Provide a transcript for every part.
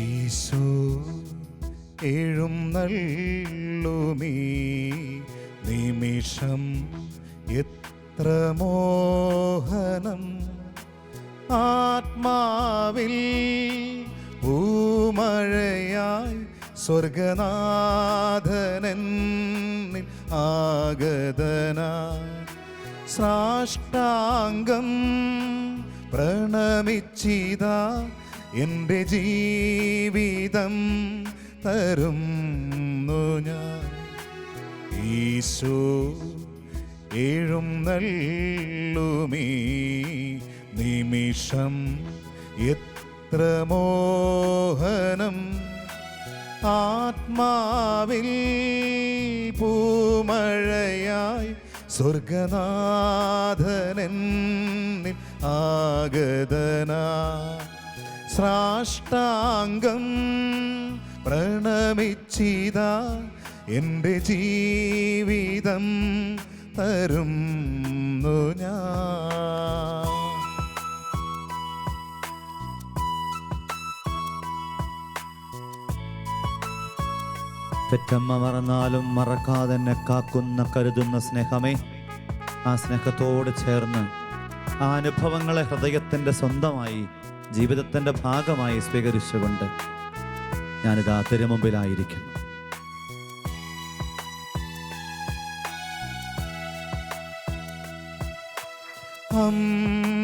ഈശോ എഴുന്നള്ളുമീ നിമിഷം എത്ര മോഹനം, ആത്മാവിൽ പൂമഴയായി സ്വർഗനാഥനെന്നിൽ ആഗതനായി സാഷ്ടാംഗം പ്രണമിച്ചിതാ എൻ്റെ ജീവിതം തരുന്നു ഞാൻ. ഈശോ എഴുന്നള്ളുമീ നിമിഷം എത്ര മോഹനം, ആത്മാവിൽ പൂമഴയായി സ്വർഗനാഥനെന്നിൽ ആഗതനായി സാഷ്ടാംഗം പ്രണമിച്ചിതാ എൻ്റെ ജീവിതം തരുന്നു ഞാൻ. പെറ്റമ്മ മറന്നാലും മറക്കാതെ എന്നെ കാക്കുന്ന കരുതുന്ന സ്നേഹമേ, ആ സ്നേഹത്തോട് ചേർന്ന് ആ അനുഭവങ്ങളെ ഹൃദയത്തിൻ്റെ സ്വന്തമായി ജീവിതത്തിൻ്റെ ഭാഗമായി സ്വീകരിച്ചുകൊണ്ട് ഞാനിതാ തിരുമുമ്പിലായിരിക്കുന്നു.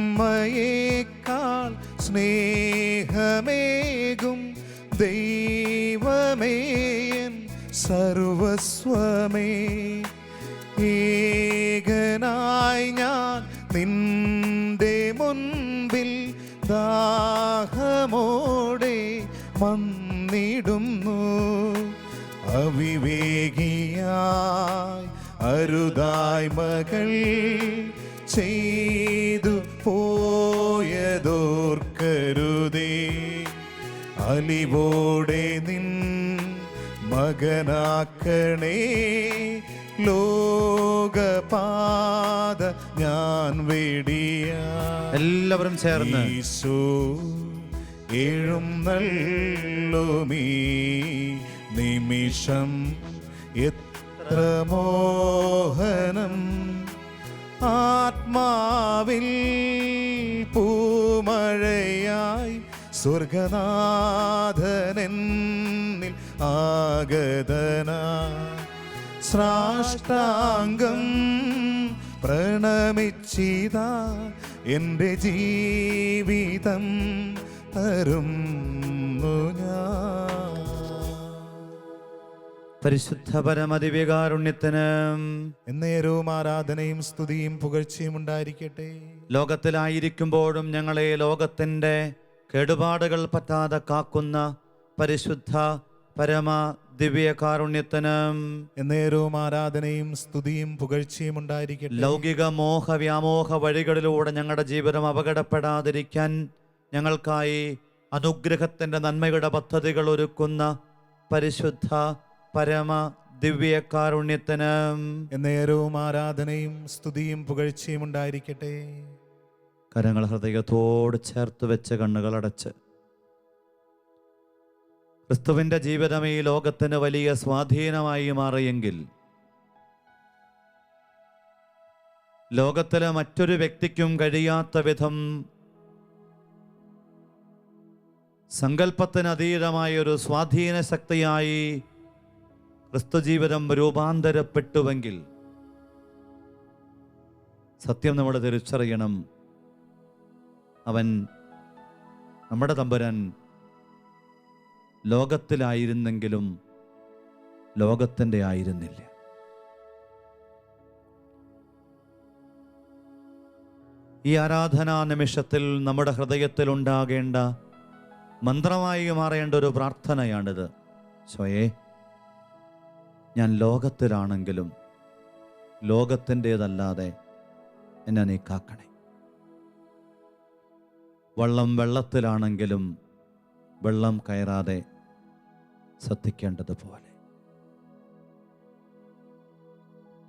അമ്മയേക്കാൾ സ്നേഹമേകും ദൈവമേ സർവസ്വമേ, ഏകനായി ഞാൻ നിന്റെ മുൻപിൽ ദാഹമോടെ വന്നിടുന്നു. അവിവേകിയായി അരുതായ്മകൾ ചെയ്തു പോയതോർക്കരുതേ, അലിവോടെ നിൻ മകനാക്കണേ, ലോകപാത ഞാൻ വെടിയ. എല്ലാവരും ചേർന്ന് ഈശോ എഴുന്നള്ളുമീ നിമിഷം എത്ര മോഹനം, ആത്മാവിൽ പൂമഴയായി സ്വർഗനാഥനെന്നിൽ ആഗതനായി സാഷ്ടാംഗം പ്രണമിച്ചിതാ എൻ്റെ ജീവിതം തരുന്നു ഞാൻ. പരിശുദ്ധ പരമദിവ്യകാരുണ്യത്തിന് എന്നേരവും ആരാധനയും സ്തുതിയും പുകഴ്ചയും ഉണ്ടായിരിക്കട്ടെ. ലോകത്തിലായിരിക്കുമ്പോഴും ഞങ്ങളെ ലോകത്തിൻ്റെ കേടുപാടുകൾ പറ്റാതെ കാക്കുന്ന പരിശുദ്ധ പരമ ദിവ്യകാരുണ്യത്തിന് എന്നേരവും ആരാധനയും സ്തുതിയും പുകഴ്ചയും ഉണ്ടായിരിക്കട്ടെ. ലൗകിക മോഹ വ്യാമോഹ വഴികളിലൂടെ ഞങ്ങളുടെ ജീവിതം അപകടപ്പെടാതിരിക്കാൻ ഞങ്ങൾക്കായി അനുഗ്രഹത്തിൻ്റെ നന്മയുടെ പദ്ധതികൾ ഒരുക്കുന്ന പരിശുദ്ധ പരമ ദിവ്യകാരുണ്യത്തിന് എന്നേരവും ആരാധനയും സ്തുതിയും പുകഴ്ചയും ഉണ്ടായിരിക്കട്ടെ. കരങ്ങൾ ഹൃദയത്തോട് ചേർത്ത് വെച്ച് കണ്ണുകളടച്ച് ക്രിസ്തുവിൻ്റെ ജീവിതം ഈ ലോകത്തിന് വലിയ സ്വാധീനമായി മാറിയെങ്കിൽ ലോകത്തിലെ മറ്റൊരു വ്യക്തിക്കും കഴിയാത്ത വിധം സങ്കല്പത്തിനതീതമായ ഒരു സ്വാധീന ശക്തിയായി ക്രിസ്തു ജീവിതം രൂപാന്തരപ്പെട്ടുവെങ്കിൽ സത്യം നമ്മൾ തിരിച്ചറിയണം, അവൻ നമ്മുടെ തമ്പുരാൻ ലോകത്തിലായിരുന്നെങ്കിലും ലോകത്തിൻ്റെ ആയിരുന്നില്ല. ഈ ആരാധനാ നിമിഷത്തിൽ നമ്മുടെ ഹൃദയത്തിൽ ഉണ്ടാകേണ്ട മന്ത്രമായി മാറേണ്ട ഒരു പ്രാർത്ഥനയാണിത്. സ്വയേ ഞാൻ ലോകത്തിലാണെങ്കിലും ലോകത്തിൻ്റേതല്ലാതെ എന്നെ നീ കാക്കണേ. വെള്ളത്തിലാണെങ്കിലും വെള്ളം കയറാതെ ശ്രദ്ധിക്കേണ്ടതുപോലെ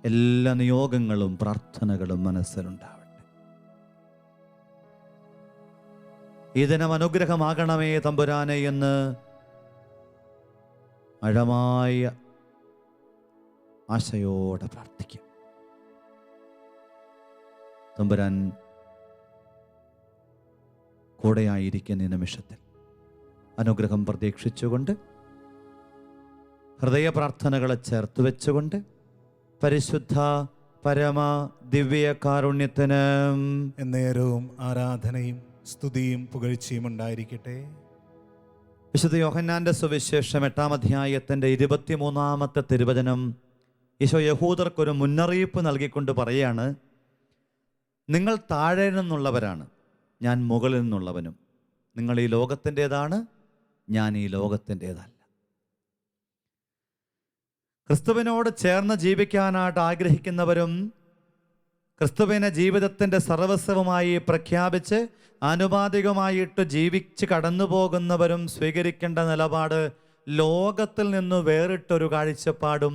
എല്ലാ നിയോഗങ്ങളും പ്രാർത്ഥനകളും മനസ്സിലുണ്ടാവട്ടെ. ഈ ദിനം അനുഗ്രഹമാകണമേ തമ്പുരാനെ എന്ന് ആഴമായ ആശയോടെ പ്രാർത്ഥിക്കാം. തമ്പുരാൻ കൂടെയായിരിക്കുന്ന ഈ നിമിഷത്തിൽ അനുഗ്രഹം പ്രതീക്ഷിച്ചുകൊണ്ട് ഹൃദയ പ്രാർത്ഥനകളെ ചേർത്ത് വെച്ചുകൊണ്ട് പരിശുദ്ധ പരമ ദിവ്യ കാരുണ്യത്തിന് എന്നേരവും ആരാധനയും സ്തുതിയും പുകഴ്ചയും ഉണ്ടായിരിക്കട്ടെ. വിശുദ്ധ യോഹന്നാന്റെ സുവിശേഷം 8-ാം അധ്യായത്തിൻ്റെ 23-ാമത്തെ തിരുവചനം ഈശോ യഹൂദർക്കൊരു മുന്നറിയിപ്പ് നൽകിക്കൊണ്ട് പറയാണ്, നിങ്ങൾ താഴെ നിന്നുള്ളവരാണ്, ഞാൻ മുകളിൽ നിന്നുള്ളവനും. നിങ്ങൾ ഈ ലോകത്തിൻ്റെതാണ്, ഞാൻ ഈ ലോകത്തിൻ്റെതല്ല. ക്രിസ്തുവിനോട് ചേർന്ന് ജീവിക്കാനായിട്ട് ആഗ്രഹിക്കുന്നവരും ക്രിസ്തുവിനെ ജീവിതത്തിൻ്റെ സർവസ്വമായി പ്രഖ്യാപിച്ച് ആനുപാതികമായിട്ട് ജീവിച്ച് കടന്നു പോകുന്നവരും സ്വീകരിക്കേണ്ട നിലപാട് ലോകത്തിൽ നിന്ന് വേറിട്ടൊരു കാഴ്ചപ്പാടും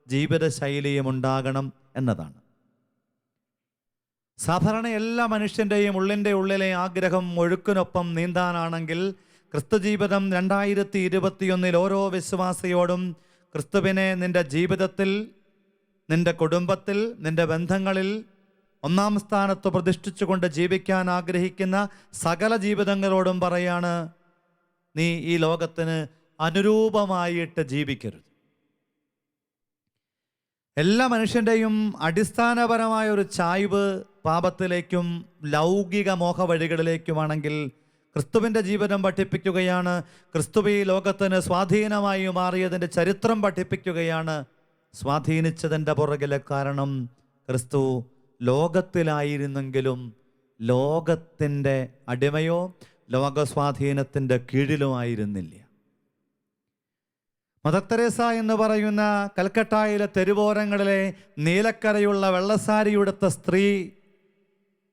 ജീവിതശൈലിയും ഉണ്ടാകണം എന്നതാണ്. സാധാരണ എല്ലാ മനുഷ്യൻ്റെയും ഉള്ളിലെ ആഗ്രഹം ഒഴുക്കിനൊപ്പം നീന്താനാണെങ്കിൽ ക്രിസ്തു ജീവിതം 2021 ഓരോ വിശ്വാസിയോടും ക്രിസ്തുവിനെ നിന്റെ ജീവിതത്തിൽ, നിന്റെ കുടുംബത്തിൽ, നിന്റെ ബന്ധങ്ങളിൽ ഒന്നാം സ്ഥാനത്ത് പ്രതിഷ്ഠിച്ചുകൊണ്ട് ജീവിക്കാൻ ആഗ്രഹിക്കുന്ന സകല ജീവിതങ്ങളോടും പറയാണ്, നീ ഈ ലോകത്തിന് അനുരൂപമായിട്ട് ജീവിക്കരുത്. എല്ലാ മനുഷ്യൻ്റെയും അടിസ്ഥാനപരമായ ഒരു ചായ്വ് പാപത്തിലേക്കും ലൗകിക മോഹ വഴികളിലേക്കുമാണെങ്കിൽ ക്രിസ്തുവിൻ്റെ ജീവിതം പഠിപ്പിക്കുകയാണ്, ക്രിസ്തു ഈ ലോകത്തിന് സ്വാധീനമായി മാറിയതിൻ്റെ ചരിത്രം പഠിപ്പിക്കുകയാണ്. സ്വാധീനിച്ചതിൻ്റെ പുറകിലെ കാരണം ക്രിസ്തു ലോകത്തിലായിരുന്നെങ്കിലും ലോകത്തിൻ്റെ അടിമയോ ലോകസ്വാധീനത്തിൻ്റെ കീഴിലുമായിരുന്നില്ല. മദർ തെരേസ എന്ന് പറയുന്ന കൽക്കട്ടയിലെ തെരുവോരങ്ങളിലെ നീലക്കരയുള്ള വെള്ളസാരിയുടുത്ത സ്ത്രീ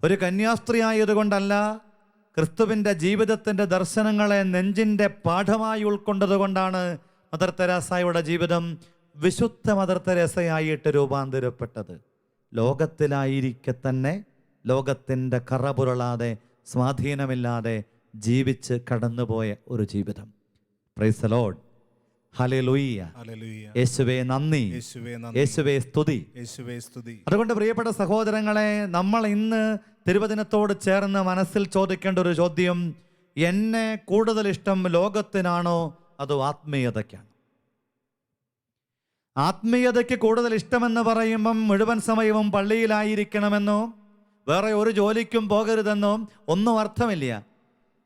ഒരു കന്യാസ്ത്രീ ആയതുകൊണ്ടല്ല, ക്രിസ്തുവിൻ്റെ ജീവിതത്തിൻ്റെ ദർശനങ്ങളെ നെഞ്ചിൻ്റെ പാഠമായി ഉൾക്കൊണ്ടതുകൊണ്ടാണ് മദർ തെരേസയുടെ ജീവിതം വിശുദ്ധ മദർ തെരേസയായിട്ട് രൂപാന്തരപ്പെട്ടത്. ലോകത്തിലായിരിക്കെ തന്നെ ലോകത്തിൻ്റെ കറ പുരളാതെ സ്വാധീനമില്ലാതെ ജീവിച്ച് കടന്നുപോയ ഒരു ജീവിതം. Praise the Lord. ഹല്ലേലൂയ. യേശുവേ നന്ദി, യേശുവേ സ്തുതി. അതുകൊണ്ട് പ്രിയപ്പെട്ട സഹോദരങ്ങളെ, നമ്മൾ ഇന്ന് തിരുവചനത്തോട് ചേർന്ന് മനസ്സിൽ ചോദിക്കേണ്ട ഒരു ചോദ്യം, എന്നെ കൂടുതൽ ഇഷ്ടം ലോകത്തിനാണോ അതോ ആത്മീയതയ്ക്കാണ്? ആത്മീയതയ്ക്ക് കൂടുതൽ ഇഷ്ടമെന്ന് പറയുമ്പം മുഴുവൻ സമയവും പള്ളിയിലായിരിക്കണമെന്നോ വേറെ ഒരു ജോലിക്കും പോകരുതെന്നോ ഒന്നും അർത്ഥമില്ല.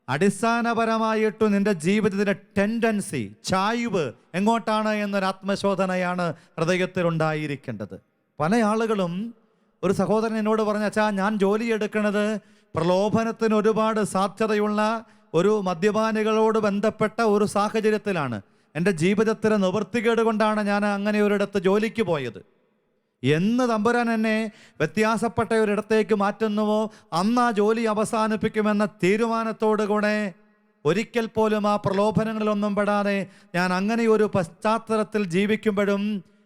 അടിസ്ഥാനപരമായിട്ട് നിന്റെ ജീവിതത്തിൻ്റെ ടെൻഡൻസി, ചായ്വ് എങ്ങോട്ടാണ് എന്നൊരു ആത്മശോധനയാണ് ഹൃദയത്തിൽ ഉണ്ടായിരിക്കേണ്ടത്. പല ആളുകളും, ഒരു സഹോദരൻ എന്നോട് പറഞ്ഞ, അച്ഛാ ഞാൻ ജോലി എടുക്കുന്നത് പ്രലോഭനത്തിന് ഒരുപാട് സാധ്യതയുള്ള ഒരു മദ്യപാനികളോട് ബന്ധപ്പെട്ട ഒരു സാഹചര്യത്തിലാണ്. എൻ്റെ ജീവിതത്തിലെ നിവൃത്തികേട് കൊണ്ടാണ് ഞാൻ അങ്ങനെ ഒരിടത്ത് ജോലിക്ക് പോയത് എന്ന് തമ്പുരാൻ എന്നെ വ്യത്യാസപ്പെട്ട ഒരിടത്തേക്ക് മാറ്റുന്നുവോ അന്ന് ആ ജോലി അവസാനിപ്പിക്കുമെന്ന തീരുമാനത്തോടുകൂടെ ഒരിക്കൽ പോലും ആ പ്രലോഭനങ്ങളിലൊന്നും പെടാതെ ഞാൻ അങ്ങനെ ഒരു പശ്ചാത്തലത്തിൽ ജീവിക്കുമ്പോഴും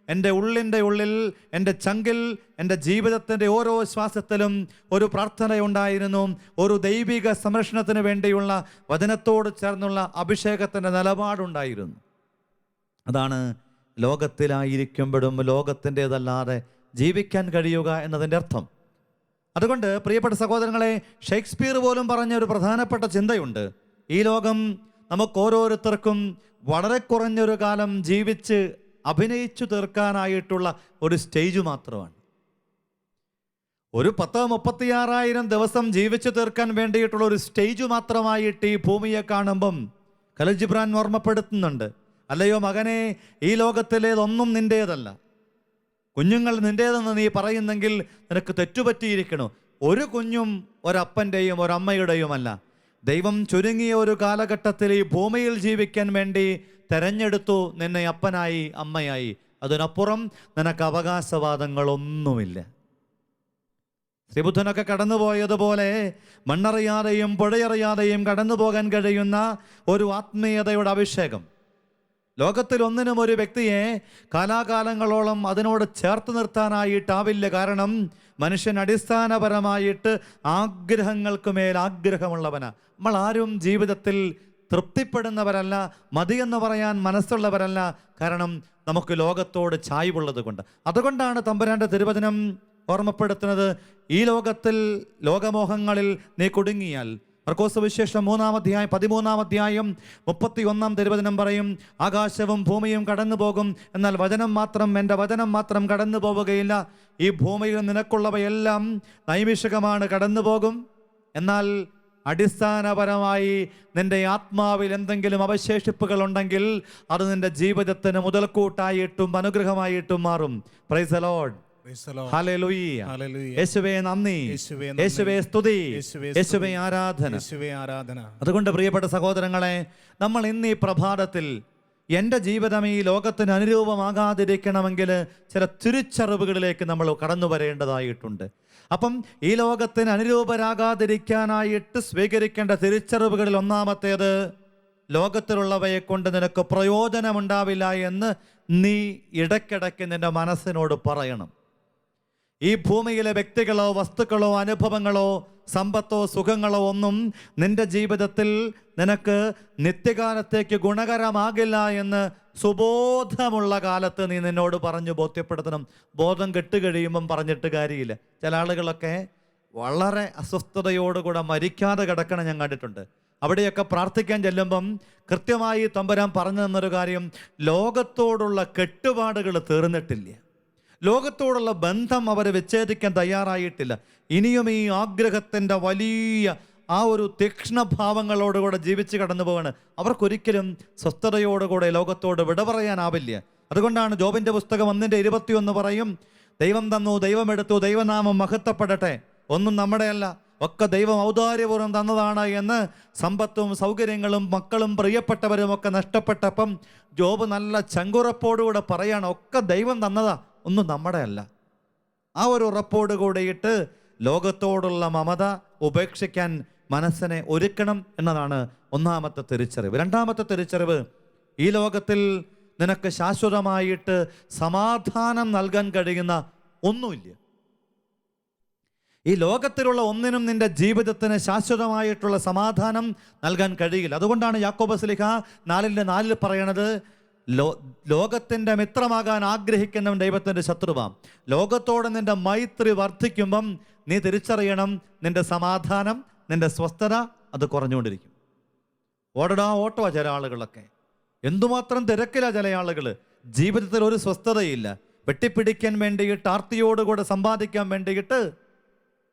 എൻ്റെ ഉള്ളിൻ്റെ ഉള്ളിൽ, എൻ്റെ ചങ്കിൽ, എൻ്റെ ജീവിതത്തിൻ്റെ ഓരോ ശ്വാസത്തിലും ഒരു പ്രാർത്ഥനയുണ്ടായിരുന്നു. ഒരു ദൈവിക സംരക്ഷണത്തിന് വേണ്ടിയുള്ള വചനത്തോട് ചേർന്നുള്ള അഭിഷേകത്തിൻ്റെ നിലപാടുണ്ടായിരുന്നു. അതാണ് ലോകത്തിലായിരിക്കുമ്പോഴും ലോകത്തിൻ്റെതല്ലാതെ ജീവിക്കാൻ കഴിയുക എന്നതിൻ്റെ അർത്ഥം. അതുകൊണ്ട് പ്രിയപ്പെട്ട സഹോദരങ്ങളെ, ഷേക്സ്പിയർ പോലും പറഞ്ഞ ഒരു പ്രധാനപ്പെട്ട ചിന്തയുണ്ട്. ഈ ലോകം നമുക്ക് ഓരോരുത്തർക്കും വളരെ കുറഞ്ഞൊരു കാലം ജീവിച്ച് അഭിനയിച്ചു തീർക്കാനായിട്ടുള്ള ഒരു സ്റ്റേജ് മാത്രമാണ്. ഒരു 36,000 ദിവസം ജീവിച്ചു തീർക്കാൻ വേണ്ടിയിട്ടുള്ള ഒരു സ്റ്റേജ് മാത്രമായിട്ട് ഈ ഭൂമിയെ കാണുമ്പം ഖലീൽ ജിബ്രാൻ ഓർമ്മപ്പെടുത്തുന്നുണ്ട്, അല്ലയോ മകനെ, ഈ ലോകത്തിലേതൊന്നും നിൻ്റേതല്ല. കുഞ്ഞുങ്ങൾ നിൻ്റേതെന്ന് നീ പറയുന്നെങ്കിൽ നിനക്ക് തെറ്റുപറ്റിയിരിക്കണു. ഒരു കുഞ്ഞും ഒരപ്പൻ്റെയും ഒരമ്മയുടെയുമല്ല. ദൈവം ചുരുങ്ങിയ ഒരു കാലഘട്ടത്തിൽ ഈ ഭൂമിയിൽ ജീവിക്കാൻ വേണ്ടി തെരഞ്ഞെടുത്തു നിന്നെ അപ്പനായി, അമ്മയായി. അതിനപ്പുറം നിനക്ക് അവകാശവാദങ്ങളൊന്നുമില്ല. ശ്രീബുദ്ധനൊക്കെ കടന്നുപോയതുപോലെ മണ്ണറിയാതെയും പുഴയറിയാതെയും കടന്നു പോകാൻ കഴിയുന്ന ഒരു ആത്മീയതയുടെ അഭിഷേകം ലോകത്തിൽ ഒന്നിനും ഒരു വ്യക്തിയെ കാലാകാലങ്ങളോളം അതിനോട് ചേർത്ത് നിർത്താനായിട്ടാവില്ല. കാരണം മനുഷ്യൻ അടിസ്ഥാനപരമായിട്ട് ആഗ്രഹങ്ങൾക്ക് മേൽ ആഗ്രഹമുള്ളവനാ. നമ്മൾ ആരും ജീവിതത്തിൽ തൃപ്തിപ്പെടുന്നവരല്ല, മതിയെന്ന് പറയാൻ മനസ്സുള്ളവരല്ല. കാരണം നമുക്ക് ലോകത്തോട് ചായ്വുള്ളത് കൊണ്ട്. അതുകൊണ്ടാണ് തമ്പുരാൻ്റെ തിരുവചനം ഓർമ്മപ്പെടുത്തുന്നത്, ഈ ലോകത്തിൽ ലോകമോഹങ്ങളിൽ നീ കുടുങ്ങിയാൽ. മർക്കോസ് വിശേഷം 13-ാം അധ്യായം 31 തിരുവചനം പറയും, ആകാശവും ഭൂമിയും കടന്നു പോകും, എന്നാൽ എൻ്റെ വചനം മാത്രം കടന്നു പോവുകയില്ല. ഈ ഭൂമിയിൽ നിനക്കുള്ളവയെല്ലാം നൈമിഷികമാണ്, കടന്നു പോകും. എന്നാൽ അടിസ്ഥാനപരമായി നിന്റെ ആത്മാവിൽ എന്തെങ്കിലും അവശേഷിപ്പുകൾ ഉണ്ടെങ്കിൽ അത് നിന്റെ ജീവിതത്തിന് മുതൽക്കൂട്ടായിട്ടും അനുഗ്രഹമായിട്ടും മാറും. Praise the Lord. ഹല്ലേലൂയ. യേശുവേ നന്ദി, യേശുവേ സ്തുതി, യേശുവേ ആരാധന. അതുകൊണ്ട് പ്രിയപ്പെട്ട സഹോദരങ്ങളെ, നമ്മൾ ഇന്ന് ഈ പ്രഭാതത്തിൽ എൻ്റെ ജീവിതം ഈ ലോകത്തിന് അനുരൂപമാകാതിരിക്കണമെങ്കിൽ ചില തിരിച്ചറിവുകളിലേക്ക് നമ്മൾ കടന്നു വരേണ്ടതായിട്ടുണ്ട്. അപ്പം ഈ ലോകത്തിന് അനുരൂപരാകാതിരിക്കാനായിട്ട് സ്വീകരിക്കേണ്ട തിരിച്ചറിവുകളിൽ ഒന്നാമത്തേത്, ലോകത്തിലുള്ളവയെ കൊണ്ട് നിനക്ക് പ്രയോജനമുണ്ടാവില്ല എന്ന് നീ ഇടയ്ക്കിടയ്ക്ക് നിന്റെ മനസ്സിനോട് പറയണം. ഈ ഭൂമിയിലെ വ്യക്തികളോ വസ്തുക്കളോ അനുഭവങ്ങളോ സമ്പത്തോ സുഖങ്ങളോ ഒന്നും നിന്റെ ജീവിതത്തിൽ നിനക്ക് നിത്യകാലത്തേക്ക് ഗുണകരമാകില്ല എന്ന് സുബോധമുള്ള കാലത്ത് നീ നിന്നോട് പറഞ്ഞു ബോധ്യപ്പെടുത്തണം. ബോധം കെട്ടുകഴിയുമ്പം പറഞ്ഞിട്ട് കാര്യമില്ല. ചില ആളുകളൊക്കെ വളരെ അസ്വസ്ഥതയോടുകൂടെ മരിക്കാതെ കിടക്കണം ഞാൻ കണ്ടിട്ടുണ്ട്. അവിടെയൊക്കെ പ്രാർത്ഥിക്കാൻ ചെല്ലുമ്പം കൃത്യമായി തമ്പുരാൻ പറഞ്ഞു തന്നൊരു കാര്യം, ലോകത്തോടുള്ള കെട്ടുപാടുകൾ തീർന്നിട്ടില്ല, ലോകത്തോടുള്ള ബന്ധം അവർ വിച്ഛേദിക്കാൻ തയ്യാറായിട്ടില്ല. ഇനിയും ഈ ആഗ്രഹത്തിൻ്റെ വലിയ ആ ഒരു തീക്ഷ്ണഭാവങ്ങളോടുകൂടെ ജീവിച്ച് കടന്നു പോവാണ്. അവർക്കൊരിക്കലും സ്വസ്ഥതയോടുകൂടെ ലോകത്തോട് വിട പറയാനാവില്ല. അതുകൊണ്ടാണ് ജോബിൻ്റെ പുസ്തകം 1:21 പറയും, ദൈവം തന്നു, ദൈവം എടുത്തു, ദൈവനാമം മഹത്വപ്പെടട്ടെ. ഒന്നും നമ്മുടെയല്ല, ഒക്കെ ദൈവം ഔദാര്യപൂർവ്വം തന്നതാണ് എന്ന്. സമ്പത്തും സൗകര്യങ്ങളും മക്കളും പ്രിയപ്പെട്ടവരും ഒക്കെ നഷ്ടപ്പെട്ടപ്പം ജോബ് നല്ല ചങ്കുറപ്പോടുകൂടെ പറയാണ്, ഒക്കെ ദൈവം തന്നതാ, ഒന്നും നമ്മുടെ അല്ല. ആ ഒരു ഉറപ്പോട് കൂടിയിട്ട് ലോകത്തോടുള്ള മമത ഉപേക്ഷിക്കാൻ മനസ്സിനെ ഒരുക്കണം എന്നതാണ് ഒന്നാമത്തെ തിരിച്ചറിവ്. രണ്ടാമത്തെ തിരിച്ചറിവ്, ഈ ലോകത്തിൽ നിനക്ക് ശാശ്വതമായിട്ട് സമാധാനം നൽകാൻ കഴിയുന്ന ഒന്നുമില്ല. ഈ ലോകത്തിലുള്ള ഒന്നിനും നിന്റെ ജീവിതത്തിന് ശാശ്വതമായിട്ടുള്ള സമാധാനം നൽകാൻ കഴിയില്ല. അതുകൊണ്ടാണ് യാക്കോബ് ശ്ലീഹ 4:4 പറയണത്, ലോകത്തിൻ്റെ മിത്രമാകാൻ ആഗ്രഹിക്കുന്നവൻ ദൈവത്തിൻ്റെ ശത്രുവാം. ലോകത്തോടെ നിന്റെ മൈത്രി വർദ്ധിക്കുമ്പം നീ തിരിച്ചറിയണം, നിന്റെ സമാധാനം, നിന്റെ സ്വസ്ഥത അത് കുറഞ്ഞുകൊണ്ടിരിക്കും. ഓട്ടവാ ചില ആളുകളൊക്കെ, എന്തുമാത്രം തിരക്കില്ല ചില ആളുകൾ. ജീവിതത്തിൽ ഒരു സ്വസ്ഥതയില്ല. വെട്ടിപ്പിടിക്കാൻ വേണ്ടിയിട്ട്, ആർത്തിയോടുകൂടെ സമ്പാദിക്കാൻ വേണ്ടിയിട്ട്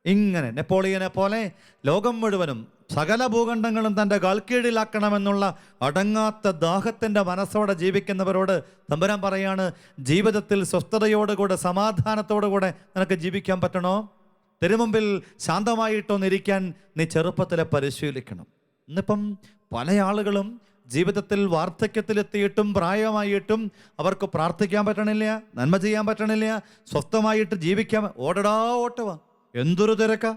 ഇങ്ങനെ നെപ്പോളിയനെ പോലെ ലോകം മുഴുവനും സകല ഭൂഖണ്ഡങ്ങളും തൻ്റെ കാൽക്കീഴിലാക്കണമെന്നുള്ള അടങ്ങാത്ത ദാഹത്തിൻ്റെ മനസ്സോടെ ജീവിക്കുന്നവരോട് തമ്പുരാൻ പറയാണ്, ജീവിതത്തിൽ സ്വസ്ഥതയോടുകൂടെ സമാധാനത്തോടുകൂടെ നിനക്ക് ജീവിക്കാൻ പറ്റണോ? തിരുമുമ്പിൽ ശാന്തമായിട്ടൊന്നിരിക്കാൻ നീ ചെറുപ്പത്തിലെ പരിശീലിക്കണം. ഇന്നിപ്പം പല ആളുകളും ജീവിതത്തിൽ വാർദ്ധക്യത്തിലെത്തിയിട്ടും പ്രായമായിട്ടും അവർക്ക് പ്രാർത്ഥിക്കാൻ പറ്റണില്ല, നന്മ ചെയ്യാൻ പറ്റണില്ല, സ്വസ്ഥമായിട്ട് ജീവിക്കാൻ ഓട്ടവാ. എന്തൊരു തിരക്കാ!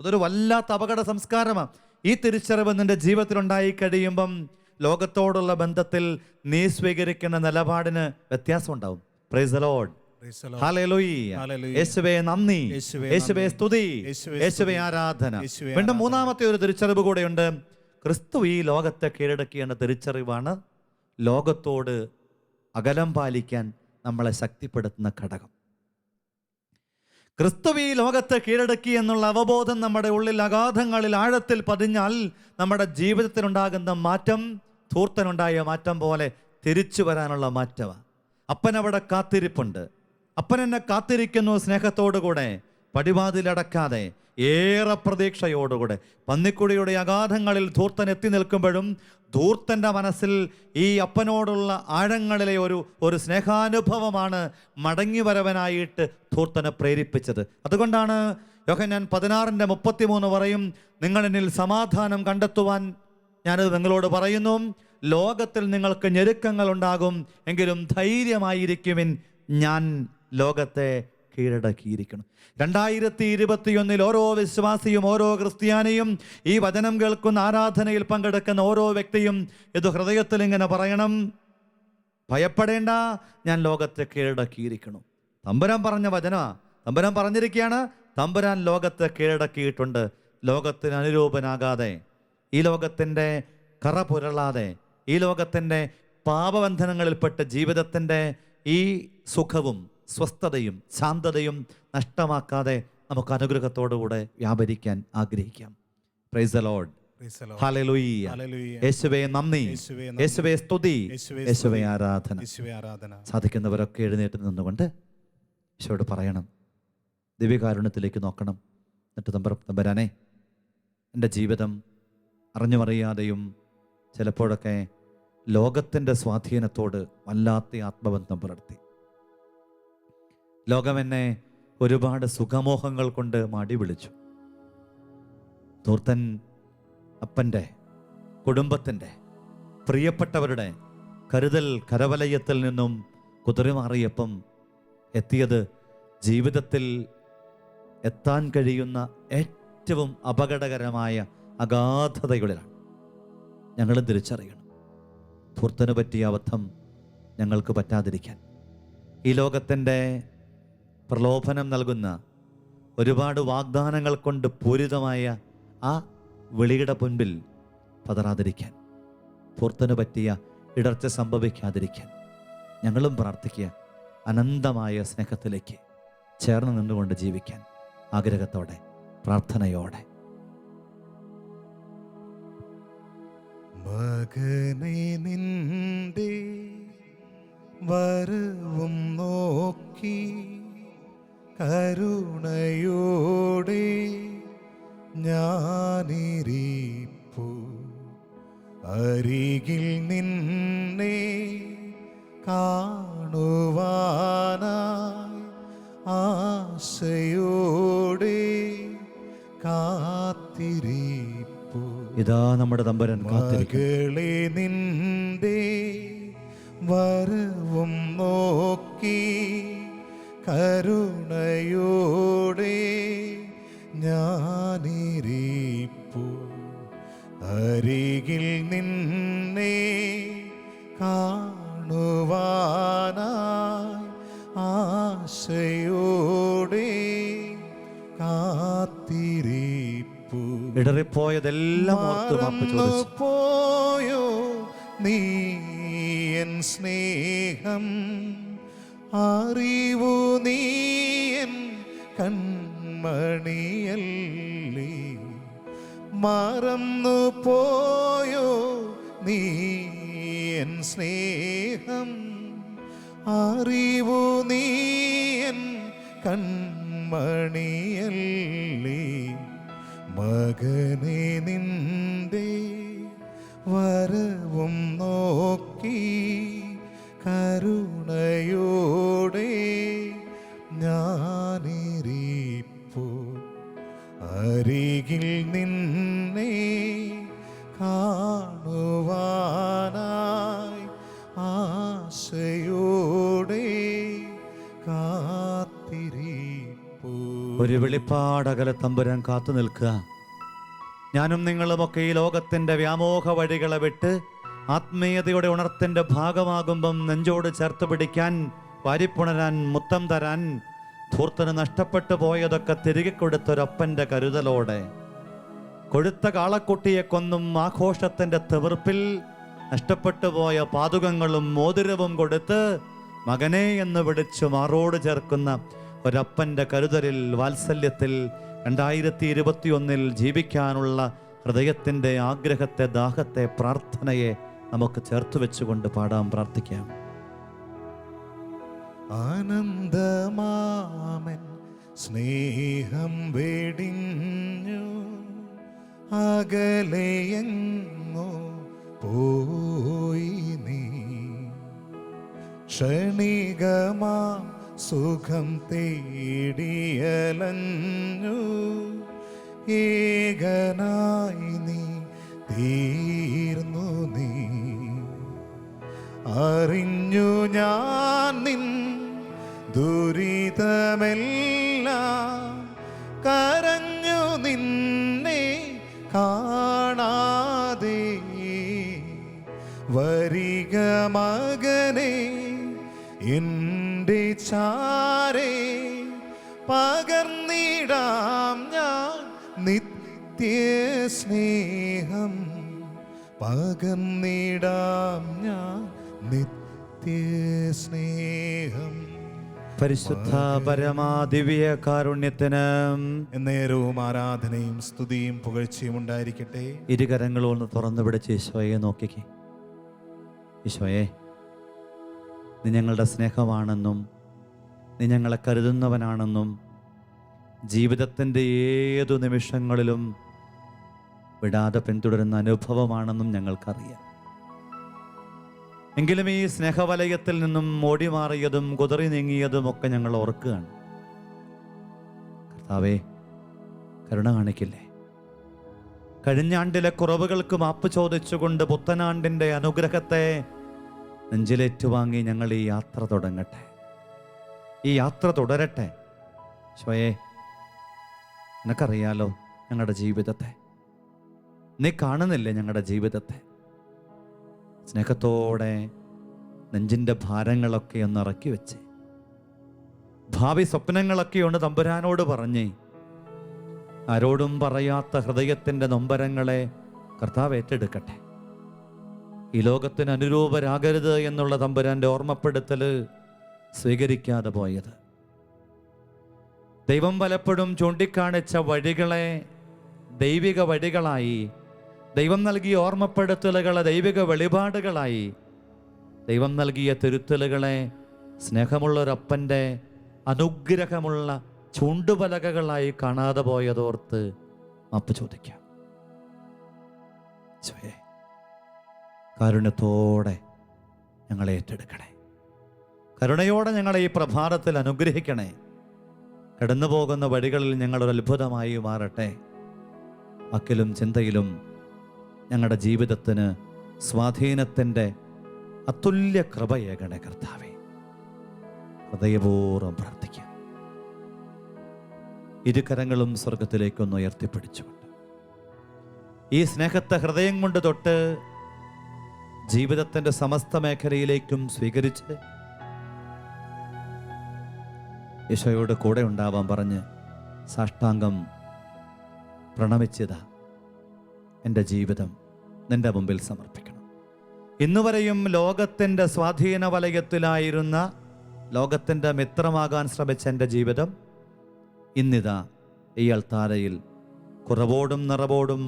അതൊരു വല്ലാത്ത അപകട സംസ്കാരമാണ്. ഈ തിരിച്ചറിവ് നിന്റെ ജീവിതത്തിലുണ്ടായി കഴിയുമ്പം ലോകത്തോടുള്ള ബന്ധത്തിൽ നീ സ്വീകരിക്കുന്ന നിലപാടിന് വ്യത്യാസം ഉണ്ടാവും. Praise the Lord. ഹല്ലേലൂയ. യേശുവേ നന്ദി, യേശുവേ സ്തുതി, യേശുവേ ആരാധന. വീണ്ടും മൂന്നാമത്തെ ഒരു തിരിച്ചറിവ് കൂടെയുണ്ട്. ക്രിസ്തു ഈ ലോകത്തെ കീഴടക്കി എന്ന തിരിച്ചറിവാണ് ലോകത്തോട് അകലം പാലിക്കാൻ നമ്മളെ ശക്തിപ്പെടുത്തുന്ന ഘടകം. ക്രിസ്തു ഈ ലോകത്തെ കീഴടക്കി എന്നുള്ള അവബോധം നമ്മുടെ ഉള്ളിൽ അഗാധങ്ങളിൽ ആഴത്തിൽ പതിഞ്ഞാൽ നമ്മുടെ ജീവിതത്തിലുണ്ടാകുന്ന മാറ്റം ധൂർത്തനുണ്ടായ മാറ്റം പോലെ തിരിച്ചു വരാനുള്ള മാറ്റമാണ്. അപ്പനവിടെ കാത്തിരിപ്പുണ്ട്. അപ്പൻ എന്നെ കാത്തിരിക്കുന്നു സ്നേഹത്തോടുകൂടെ, പടിവാതിലടക്കാതെ, ഏറെ പ്രതീക്ഷയോടുകൂടെ. പന്നിക്കുടിയുടെ അഗാധങ്ങളിൽ ധൂർത്തൻ എത്തി നിൽക്കുമ്പോഴും ധൂർത്തൻ്റെ മനസ്സിൽ ഈ അപ്പനോടുള്ള ആഴങ്ങളിലെ ഒരു സ്നേഹാനുഭവമാണ് മടങ്ങി വരവനായിട്ട് ധൂർത്തനെ പ്രേരിപ്പിച്ചത്. അതുകൊണ്ടാണ് യോഹന്നാൻ 16:33 പറയും, നിങ്ങളെന്നിൽ സമാധാനം കണ്ടെത്തുവാൻ ഞാനത് നിങ്ങളോട് പറയുന്നു. ലോകത്തിൽ നിങ്ങൾക്ക് ഞെരുക്കങ്ങൾ ഉണ്ടാകും, എങ്കിലും ധൈര്യമായിരിക്കുവിൻ, ഞാൻ ലോകത്തെ കീഴടക്കിയിരിക്കണം. 2021 ഓരോ വിശ്വാസിയും, ഓരോ ക്രിസ്ത്യാനിയും, ഈ വചനം കേൾക്കുന്ന, ആരാധനയിൽ പങ്കെടുക്കുന്ന ഓരോ വ്യക്തിയും ഇത് ഹൃദയത്തിൽ ഇങ്ങനെ പറയണം, ഭയപ്പെടേണ്ട, ഞാൻ ലോകത്തെ കീഴടക്കിയിരിക്കണം. തമ്പുരാൻ പറഞ്ഞ വചനമാ. തമ്പുരാൻ പറഞ്ഞിരിക്കുകയാണ്, തമ്പുരാൻ ലോകത്തെ കീഴടക്കിയിട്ടുണ്ട്. ലോകത്തിന് അനുരൂപനാകാതെ, ഈ ലോകത്തിൻ്റെ കറ പുരളാതെ ഈ ലോകത്തിൻ്റെ പാപബന്ധനങ്ങളിൽപ്പെട്ട് ജീവിതത്തിൻ്റെ ഈ സുഖവും സ്വസ്ഥതയും ശാന്തതയും നഷ്ടമാക്കാതെ നമുക്ക് അനുഗ്രഹത്തോടുകൂടെ വ്യാപരിക്കാൻ ആഗ്രഹിക്കാം. Praise the Lord. Praise the Lord. Hallelujah. Hallelujah. യേശുവേ നന്ദി, യേശുവേ നന്ദി. യേശുവേ സ്തുതി, യേശുവേ യേശുവേ സ്തുതി. ആരാധന. യേശുവേ ആരാധന. സാധിക്കുന്നവരൊക്കെ എഴുന്നേറ്റ് നിന്നുകൊണ്ട് ഈശോയോട് പറയണം, ദിവ്യകാരുണ്യത്തിലേക്ക് നോക്കണം. എന്നിട്ട് തമ്പുരാനെ, എൻ്റെ ജീവിതം അറിഞ്ഞുമറിയാതെയും ചിലപ്പോഴൊക്കെ ലോകത്തിൻ്റെ സ്വാധീനത്തോട് വല്ലാത്ത ആത്മബന്ധം പുലർത്തി. ലോകം എന്നെ ഒരുപാട് സുഖമോഹങ്ങൾ കൊണ്ട് മാടി വിളിച്ചു. ധൂർത്തൻ അപ്പൻ്റെ, കുടുംബത്തിൻ്റെ, പ്രിയപ്പെട്ടവരുടെ കരുതൽ കരവലയത്തിൽ നിന്നും കുതിറിമാറിയപ്പം എത്തിയത് ജീവിതത്തിൽ എത്താൻ കഴിയുന്ന ഏറ്റവും അപകടകരമായ അഗാധതകളിലാണ്. ഞങ്ങളും തിരിച്ചറിയണം, ധൂർത്തന് പറ്റിയ അബദ്ധം ഞങ്ങൾക്ക് പറ്റാതിരിക്കാൻ. ഈ ലോകത്തിൻ്റെ പ്രലോഭനം നൽകുന്ന ഒരുപാട് വാഗ്ദാനങ്ങൾ കൊണ്ട് പൂരിതമായ ആ വിളിയുടെ മുൻപിൽ പതറാതിരിക്കാൻ, ധൂർത്തന് പറ്റിയ ഇടർച്ച സംഭവിക്കാതിരിക്കാൻ ഞങ്ങളും പ്രാർത്ഥിക്കുക. അനന്തമായ സ്നേഹത്തിലേക്ക് ചേർന്ന് നിന്നുകൊണ്ട് ജീവിക്കാൻ ആഗ്രഹത്തോടെ, പ്രാർത്ഥനയോടെ. മകനെ നിന്റെ വരവും നോക്കി കരുണയോടെ ഞാനിരിപ്പു, അരികിൽ നിന്നെ കാണുവാനായി ആശയോടെ കാത്തിരിപ്പു. ഇതാ നമ്മുടെ തമ്പുരാൻ കാത്തിരിക്കുന്നു. മകളെ നിന്റെ വരവും നോക്കി കരുണയോടെ ഞാനിരിപ്പു, അരികിൽ നിന്നെ കാണുവാനായി ആശയോടെ കാത്തിരിപ്പു. ഇടറിപ്പോയതെല്ലാം ഓർത്ത് മാപ്പ് ചോദിച്ചു. പോയോ നീ എൻ സ്നേഹം അറിവു, നീ എൻ കൺമണിയല്ലേ. മറന്നു പോയോ നീ എൻ സ്നേഹം അറിവു, നീ എൻ കൺമണിയല്ലേ. മകനെ നിന്റെ വരവും നോക്കി കരുണയോടെ ഞാനിരിപ്പു, അരികിൽ നിന്നെ കാണുവാനായി ആശയോടെ കാത്തിരിപ്പു. ഒരു വെളിപ്പാടകലെ തമ്പുരാൻ കാത്തു നിൽക്കുക. ഞാനും നിങ്ങളുമൊക്കെ ഈ ലോകത്തിൻ്റെ വ്യാമോഹ വഴികളെ വിട്ട് ആത്മീയതയുടെ ഉണർത്തിൻ്റെ ഭാഗമാകുമ്പം നെഞ്ചോട് ചേർത്ത് പിടിക്കാൻ, വാരിപ്പുണരാൻ, മുത്തം തരാൻ, ധൂർത്തന് നഷ്ടപ്പെട്ടു പോയതൊക്കെ തിരികെ കൊടുത്തൊരപ്പൻ്റെ കരുതലോടെ, കൊഴുത്ത കാളക്കുട്ടിയെ കൊന്നും ആഘോഷത്തിൻ്റെ തിമിർപ്പിൽ നഷ്ടപ്പെട്ടു പോയ പാതുകങ്ങളും മോതിരവും കൊടുത്ത് മകനെ എന്ന് വിളിച്ചു മാറോട് ചേർക്കുന്ന ഒരപ്പൻ്റെ കരുതലിൽ, വാത്സല്യത്തിൽ 2021 ജീവിക്കാനുള്ള ഹൃദയത്തിൻ്റെ ആഗ്രഹത്തെ, ദാഹത്തെ, പ്രാർത്ഥനയെ നമുക്ക് ചേർത്ത് വെച്ചുകൊണ്ട് പാടാം, പ്രാർത്ഥിക്കാം. ആനന്ദമാമൻ സ്നേഹം വെടിഞ്ഞു അകലെയെങ്ങോ പോയി നീ, ക്ഷണികമാ സുഖം തേടിയലഞ്ഞു ഏകനായി നീ തീർന്നു നീ. അറിഞ്ഞു ഞാൻ നിൻ ദുരിതമെല്ലാം, കരഞ്ഞു നിന്നെ കാണാതെ. വരിക മകനെ എൻ്റെ ചാരേ, പകർന്നിടാം ഞാൻ നിത്യ സ്നേഹം. പകർന്നിടാം ഞാൻ നിത്യസ്നേഹം. പരിശുദ്ധ പരമാ ദിവ്യ കാരുണ്യത്തിന് നേരവും ആരാധനയും സ്തുതിയും പുകഴ്ചയും ഉണ്ടായിരിക്കട്ടെ. ഇരുകരങ്ങളൊന്ന് തുറന്നു പിടിച്ച് ഈശോയെ നോക്കിക്കേ. ഈശോയെ, നീ ഞങ്ങളുടെ സ്നേഹമാണെന്നും നീ ഞങ്ങളെ കരുതുന്നവനാണെന്നും ജീവിതത്തിൻ്റെ ഏതു നിമിഷങ്ങളിലും വിടാതെ പിന്തുടരുന്ന അനുഭവമാണെന്നും ഞങ്ങൾക്കറിയാം. എങ്കിലും ഈ സ്നേഹവലയത്തിൽ നിന്നും ഓടി മാറിയതും കുതറി നീങ്ങിയതും ഒക്കെ ഞങ്ങൾ ഓർക്കുകയാണ്. കർത്താവേ, കരുണ കാണിക്കില്ലേ? കഴിഞ്ഞ ആണ്ടിലെ കുറവുകൾക്ക് മാപ്പ് ചോദിച്ചുകൊണ്ട് പുത്തനാണ്ടിൻ്റെ അനുഗ്രഹത്തെ നെഞ്ചിലേറ്റുവാങ്ങി ഞങ്ങൾ ഈ യാത്ര തുടങ്ങട്ടെ, ഈ യാത്ര തുടരട്ടെ. ഈശോയെ, നിനക്കറിയാലോ ഞങ്ങളുടെ ജീവിതത്തെ, നീ കാണുന്നില്ലേ ഞങ്ങളുടെ ജീവിതത്തെ? സ്നേഹത്തോടെ നെഞ്ചിൻ്റെ ഭാരങ്ങളൊക്കെ ഒന്ന് ഇറക്കി വെച്ച്, ഭാവി സ്വപ്നങ്ങളൊക്കെ ഒന്ന് തമ്പുരാനോട് പറഞ്ഞ്, ആരോടും പറയാത്ത ഹൃദയത്തിൻ്റെ നൊമ്പരങ്ങളെ കർത്താവ് ഏറ്റെടുക്കട്ടെ. ഈ ലോകത്തിന് അനുരൂപരാകരുത് എന്നുള്ള തമ്പുരാൻ്റെ ഓർമ്മപ്പെടുത്തൽ സ്വീകരിക്കാതെ പോയത്, ദൈവം പലപ്പോഴും ചൂണ്ടിക്കാണിച്ച വഴികളെ ദൈവിക വഴികളായി, ദൈവം നൽകിയ ഓർമ്മപ്പെടുത്തലുകളെ ദൈവിക വെളിപാടുകളായി, ദൈവം നൽകിയ തിരുത്തലുകളെ സ്നേഹമുള്ളൊരപ്പൻ്റെ അനുഗ്രഹമുള്ള ചൂണ്ടുപലകകളായി കാണാതെ പോയതോർത്ത് മാപ്പ് ചോദിക്കാം. കാരുണ്യത്തോടെ ഞങ്ങളെ ഏറ്റെടുക്കണേ, കരുണയോടെ ഞങ്ങളെ ഈ പ്രഭാതത്തിൽ അനുഗ്രഹിക്കണേ. കടന്നു പോകുന്ന വഴികളിൽ ഞങ്ങളൊരു അത്ഭുതമായി മാറട്ടെ. വാക്കിലും ചിന്തയിലും ഞങ്ങളുടെ ജീവിതത്തിന് സ്വാധീനത്തിൻ്റെ അതുല്യ കൃപയേകണേ കർത്താവേ. ഹൃദയപൂർവ്വം പ്രാർത്ഥിക്കാം. ഇരുകരങ്ങളും സ്വർഗത്തിലേക്കൊന്ന് ഉയർത്തിപ്പിടിച്ചുകൊണ്ട് ഈ സ്നേഹത്തെ ഹൃദയം കൊണ്ട് തൊട്ട് ജീവിതത്തിൻ്റെ സമസ്ത മേഖലയിലേക്കും സ്വീകരിച്ച് ഈശോയോട് കൂടെ ഉണ്ടാവാൻ പറഞ്ഞ് സാഷ്ടാംഗം പ്രണമിച്ചതാ എൻ്റെ ജീവിതം നിൻ്റെ മുമ്പിൽ സമർപ്പിക്കണം. ഇന്നുവരെയും ലോകത്തിൻ്റെ സ്വാധീന വലയത്തിലായിരുന്ന, ലോകത്തിൻ്റെ മിത്രമാകാൻ ശ്രമിച്ച എൻ്റെ ജീവിതം ഇന്നിതാ ഈ അൾത്താരയിൽ കുറവോടും നിറവോടും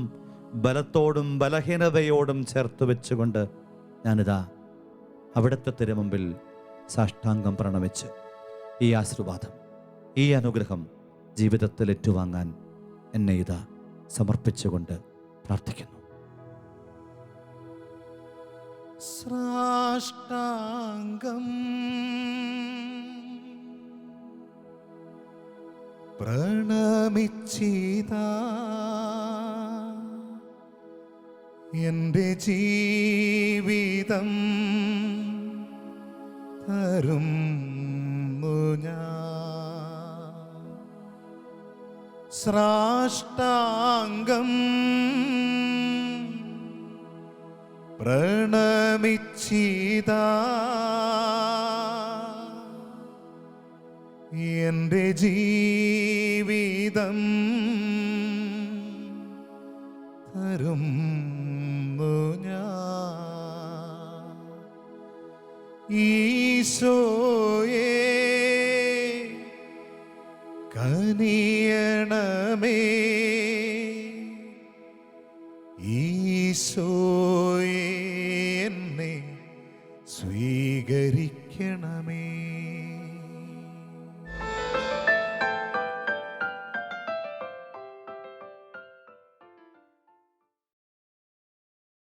ബലത്തോടും ബലഹീനതയോടും ചേർത്ത് വെച്ചുകൊണ്ട് ഞാനിതാ അവിടുത്തെ തിരുമുമ്പിൽ സാഷ്ടാംഗം പ്രണമിച്ച് ഈ ആശീർവാദം, ഈ അനുഗ്രഹം ജീവിതത്തിൽ ഏറ്റുവാങ്ങാൻ എന്നെ ഇതാ സമർപ്പിച്ചുകൊണ്ട് പ്രാർത്ഥിക്കുന്നു. സാഷ്ടാംഗം പ്രണമിച്ചിതാ എൻ്റെ ജീവിതം തരുന്നു ഞാൻ. സാഷ്ടാംഗം പ്രണമിച്ചിതാ എൻ്റെ ജീവിതം തരുന്നു ഞാൻ. ഈശോയേ കനിയണമേ, ഈശോയേ എന്നെ സ്വീകരിക്കണമേ.